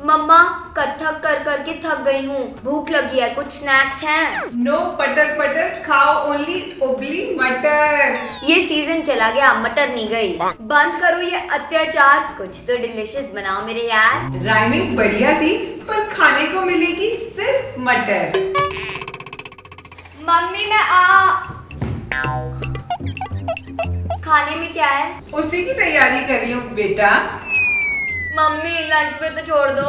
मम्मा कथक कर करके थक गई हूँ, भूख लगी है, कुछ स्नैक्स हैं? नो पटर पटर, खाओ ओनली उबली मटर। ये सीजन चला गया, मटर नहीं गई। बंद करो ये अत्याचार, कुछ तो डिलीशियस बनाओ मेरे यार। राइमिंग बढ़िया थी पर खाने को मिलेगी सिर्फ मटर। मम्मी मैं खाने में क्या है? उसी की तैयारी कर रही हूँ बेटा। मम्मी लंच पे तो छोड़ दो।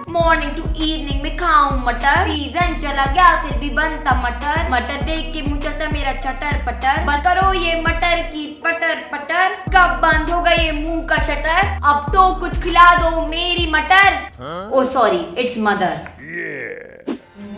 मॉर्निंग टू इवनिंग में खाऊं मटर, सीजन चला गया फिर भी बनता मटर। मटर देख के मुंह चलता मेरा चटर पटर। बंद करो ये मटर की पटर पटर, कब बंद होगा ये मुंह का शटर? अब तो कुछ खिला दो मेरी मटर। ओ सॉरी, इट्स मदर।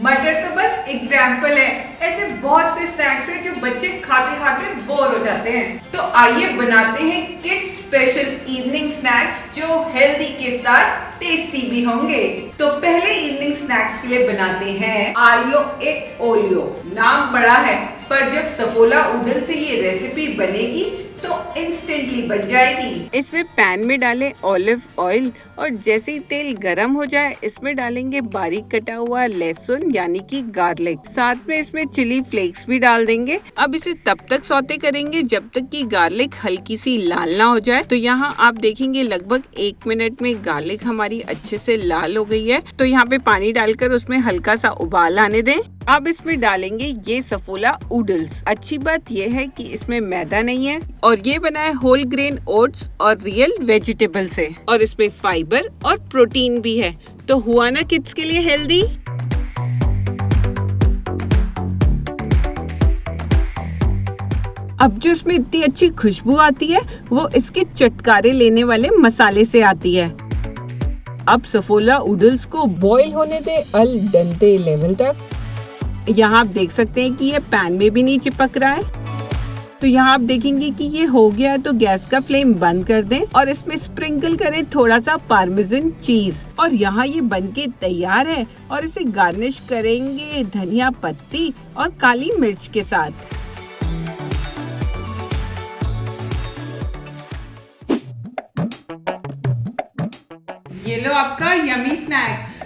मटर तो बस एग्जाम्पल है, ऐसे बहुत से स्नैक्स हैं जो बच्चे खाते खाते बोर हो जाते हैं। तो आइए बनाते हैं किड्स स्पेशल इवनिंग स्नैक्स जो हेल्दी के साथ टेस्टी भी होंगे। तो पहले इवनिंग स्नैक्स के लिए बनाते हैं आलियो एक ओलियो। नाम बड़ा है पर जब सफोला उडल से ये रेसिपी बनेगी तो इंस्टेंटली बन जाएगी। इसमें पैन में डालें ऑलिव ऑयल और जैसे ही तेल गरम हो जाए इसमें डालेंगे बारीक कटा हुआ लहसुन यानी कि गार्लिक। साथ में इसमें चिली फ्लेक्स भी डाल देंगे। अब इसे तब तक सौते करेंगे जब तक कि गार्लिक हल्की सी लाल ना हो जाए। तो यहाँ आप देखेंगे लगभग 1 मिनट में गार्लिक हमारी अच्छे से लाल हो गई है। तो यहाँ पे पानी डालकर उसमें हल्का सा उबाल आने दें। अब इसमें डालेंगे ये सफोला नूडल्स। अच्छी बात ये है कि इसमें मैदा नहीं है और ये बना है होल ग्रेन ओट्स और रियल वेजिटेबल से, और इसमें फाइबर और प्रोटीन भी है। तो हुआ ना किड्स के लिए हेल्दी। अब जो इसमें इतनी अच्छी खुशबू आती है वो इसके चटकारे लेने वाले मसाले से आती है। अब सफोला नूडल्स को बॉईल होने दे अल डेंटे लेवल तक। यहाँ आप देख सकते हैं कि ये पैन में भी नहीं चिपक रहा है। तो यहाँ आप देखेंगे कि ये हो गया है तो गैस का फ्लेम बंद कर दें और इसमें स्प्रिंकल करें थोड़ा सा पार्मेसन चीज। और यहाँ ये बनके तैयार है और इसे गार्निश करेंगे धनिया पत्ती और काली मिर्च के साथ। ये लो आपका यमी स्नैक्स।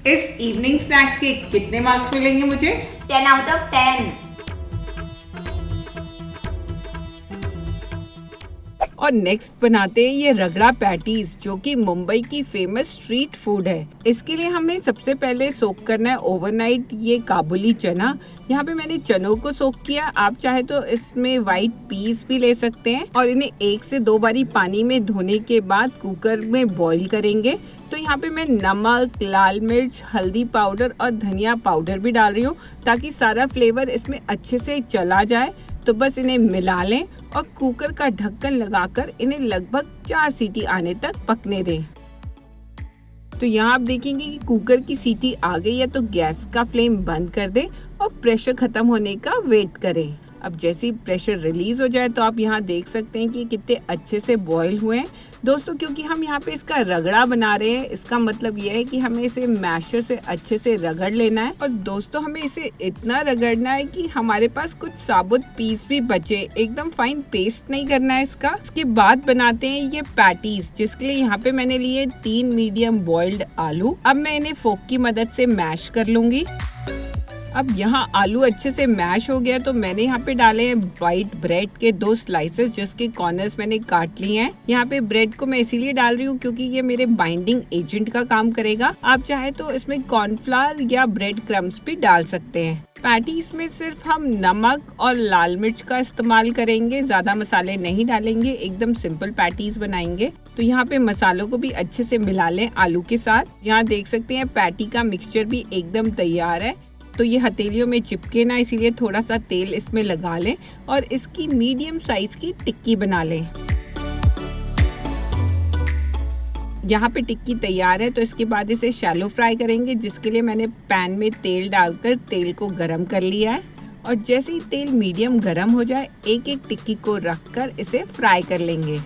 इस इवनिंग स्नैक्स के कितने मार्क्स मिलेंगे मुझे? 10 out of 10। और नेक्स्ट बनाते हैं ये रगड़ा पैटीज जो कि मुंबई की फेमस स्ट्रीट फूड है। इसके लिए हमें सबसे पहले सोक करना है ओवरनाइट ये काबुली चना। यहाँ पे मैंने चनों को सोक किया। आप चाहे तो इसमें व्हाइट पीस भी ले सकते हैं और इन्हें 1 से 2 बारी पानी में धोने के बाद कुकर में बॉईल करेंगे। तो यहाँ पे मैं नमक, लाल मिर्च, हल्दी पाउडर और धनिया पाउडर भी डाल रही हूँ ताकि सारा फ्लेवर इसमें अच्छे से चला जाए। तो बस इन्हें मिला लें और कुकर का ढक्कन लगाकर इन्हें लगभग 4 सीटी आने तक पकने दें। तो यहाँ आप देखेंगे कि कुकर की सीटी आ गई है तो गैस का फ्लेम बंद कर दें और प्रेशर खत्म होने का वेट करें। अब जैसे ही प्रेशर रिलीज हो जाए तो आप यहाँ देख सकते हैं कि कितने अच्छे से बॉईल हुए हैं। दोस्तों क्योंकि हम यहाँ पे इसका रगड़ा बना रहे हैं इसका मतलब यह है कि हमें इसे मैशर से अच्छे से रगड़ लेना है। और दोस्तों हमें इसे इतना रगड़ना है कि हमारे पास कुछ साबुत पीस भी बचे, एकदम फाइन पेस्ट नहीं करना है इसका। इसके बाद बनाते हैं ये पैटीज जिसके लिए यहाँ पे मैंने लिए 3 मीडियम बॉइल्ड आलू। अब मैं इन्हें फोक की मदद से मैश कर लूंगी। अब यहाँ आलू अच्छे से मैश हो गया तो मैंने यहाँ पे डाले हैं व्हाइट ब्रेड के 2 स्लाइसेस जिसके कॉर्नर्स मैंने काट लिए हैं। यहाँ पे ब्रेड को मैं इसीलिए डाल रही हूँ क्योंकि ये मेरे बाइंडिंग एजेंट का काम करेगा। आप चाहे तो इसमें कॉर्नफ्लावर या ब्रेड क्रम्स भी डाल सकते हैं। पैटीज में सिर्फ हम नमक और लाल मिर्च का इस्तेमाल करेंगे, ज्यादा मसाले नहीं डालेंगे, एकदम सिंपल पैटीज बनाएंगे। तो यहाँ पे मसालों को भी अच्छे से मिला लें आलू के साथ। यहाँ देख सकते हैं पैटी का मिक्सचर भी एकदम तैयार है। तो ये हथेलियों में चिपके ना इसीलिए थोड़ा सा तेल इसमें लगा लें और इसकी मीडियम साइज की टिक्की बना लें। यहाँ पे टिक्की तैयार है तो इसके बाद इसे शैलो फ्राई करेंगे जिसके लिए मैंने पैन में तेल डालकर तेल को गरम कर लिया है। और जैसे ही तेल मीडियम गरम हो जाए एक एक टिक्की को रखकर इसे फ्राई कर लेंगे।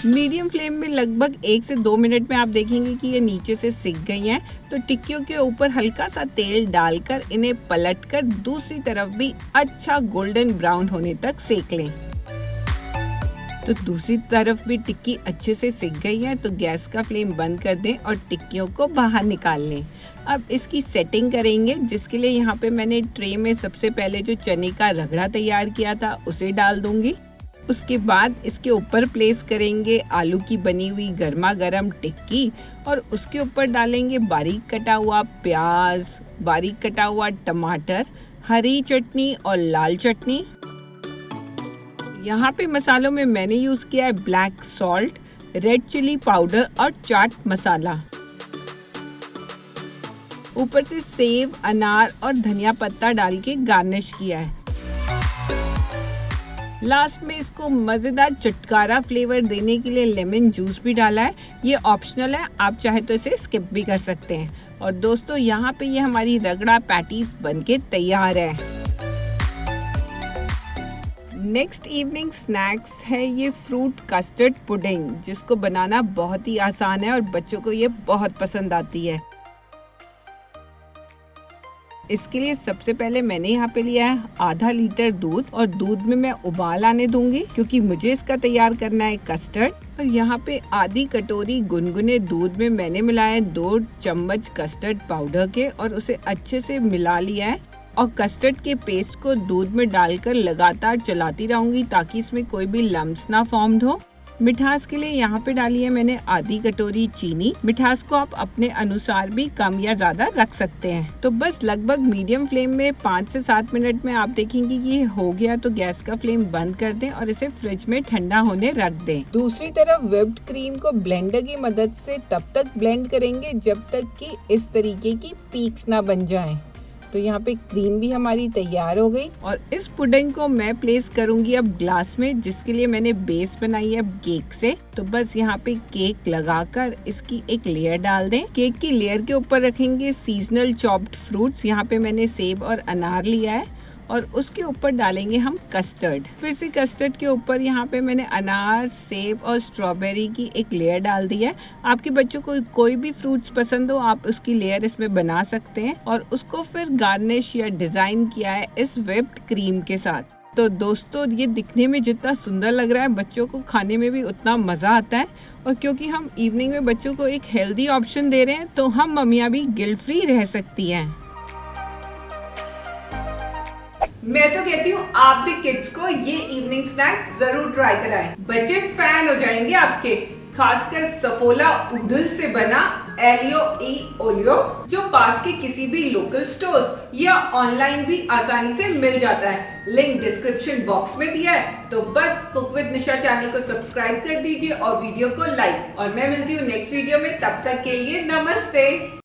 मीडियम फ्लेम में लगभग 1 से 2 मिनट में आप देखेंगे कि ये नीचे से सिक गई हैं। तो टिक्कियों के ऊपर हल्का सा तेल डालकर इन्हें पलटकर दूसरी तरफ भी अच्छा गोल्डन ब्राउन होने तक सेक लें। तो दूसरी तरफ भी टिक्की अच्छे से सिक गई है, तो गैस का फ्लेम बंद कर दें और टिक्कियों को बाहर निकाल लें। अब इसकी सेटिंग करेंगे, जिसके लिए यहाँ पे मैंने ट्रे में सबसे पहले जो चने का रगड़ा तैयार किया था उसे डाल दूंगी। उसके बाद इसके ऊपर प्लेस करेंगे आलू की बनी हुई गर्मा गर्म टिक्की और उसके ऊपर डालेंगे बारीक कटा हुआ प्याज, बारीक कटा हुआ टमाटर, हरी चटनी और लाल चटनी। यहाँ पे मसालों में मैंने यूज किया है black salt, red chili powder और चाट मसाला। ऊपर से सेव, अनार और धनिया पत्ता डाल के गार्निश किया है। लास्ट में इसको मजेदार चटकारा फ्लेवर देने के लिए लेमन जूस भी डाला है। ये ऑप्शनल है, आप चाहे तो इसे स्किप भी कर सकते हैं। और दोस्तों यहाँ पे ये हमारी रगड़ा पैटीज बनके तैयार है। नेक्स्ट इवनिंग स्नैक्स है ये फ्रूट कस्टर्ड पुडिंग, जिसको बनाना बहुत ही आसान है और बच्चों को ये बहुत पसंद आती है। इसके लिए सबसे पहले मैंने यहाँ पे लिया है आधा लीटर दूध और दूध में मैं उबाल आने दूंगी, क्योंकि मुझे इसका तैयार करना है कस्टर्ड। और यहाँ पे आधी कटोरी गुनगुने दूध में मैंने मिलाया 2 चम्मच कस्टर्ड पाउडर के और उसे अच्छे से मिला लिया है। और कस्टर्ड के पेस्ट को दूध में डालकर लगातार चलाती रहूंगी ताकि इसमें कोई भी लम्स ना फॉर्म हो। मिठास के लिए यहाँ पे डाली है मैंने आधी कटोरी चीनी। मिठास को आप अपने अनुसार भी कम या ज्यादा रख सकते हैं। तो बस लगभग मीडियम फ्लेम में 5 से 7 मिनट में आप देखेंगे कि ये हो गया, तो गैस का फ्लेम बंद कर दें और इसे फ्रिज में ठंडा होने रख दें। दूसरी तरफ व्हिप्ड क्रीम को ब्लेंडर की मदद से तब तक ब्लेंड करेंगे जब तक कि इस तरीके की पीक्स ना बन जाएं। तो यहाँ पे क्रीम भी हमारी तैयार हो गई और इस पुडिंग को मैं प्लेस करूंगी अब ग्लास में, जिसके लिए मैंने बेस बनाई है केक से। तो बस यहाँ पे केक लगाकर इसकी एक लेयर डाल दें। केक की लेयर के ऊपर रखेंगे सीजनल चॉप्ड फ्रूट्स। यहाँ पे मैंने सेब और अनार लिया है और उसके ऊपर डालेंगे हम कस्टर्ड। फिर से कस्टर्ड के ऊपर यहाँ पे मैंने अनार, सेब और स्ट्रॉबेरी की एक लेयर डाल दी है। आपके बच्चों को कोई भी फ्रूट्स पसंद हो, आप उसकी लेयर इसमें बना सकते हैं। और उसको फिर गार्निश या डिजाइन किया है इस व्हिप्ड क्रीम के साथ। तो दोस्तों ये दिखने में जितना सुंदर लग रहा है, बच्चों को खाने में भी उतना मजा आता है। और क्योंकि हम इवनिंग में बच्चों को एक हेल्दी ऑप्शन दे रहे हैं, तो हम मम्मियाँ भी गिल्ट फ्री रह सकती हैं। मैं तो कहती हूँ आप भी किड्स को ये इवनिंग स्नैक्स जरूर ट्राई कराएं। बच्चे फैन हो जाएंगे आपके, खासकर सफोला ऊडल से बना एलियो ई ओलियो, जो पास के किसी भी लोकल स्टोर्स या ऑनलाइन भी आसानी से मिल जाता है। लिंक डिस्क्रिप्शन बॉक्स में दिया है। तो बस कुक विद निशा चैनल को सब्सक्राइब कर दीजिए और वीडियो को लाइक। और मैं मिलती हूँ नेक्स्ट वीडियो में, तब तक के लिए नमस्ते।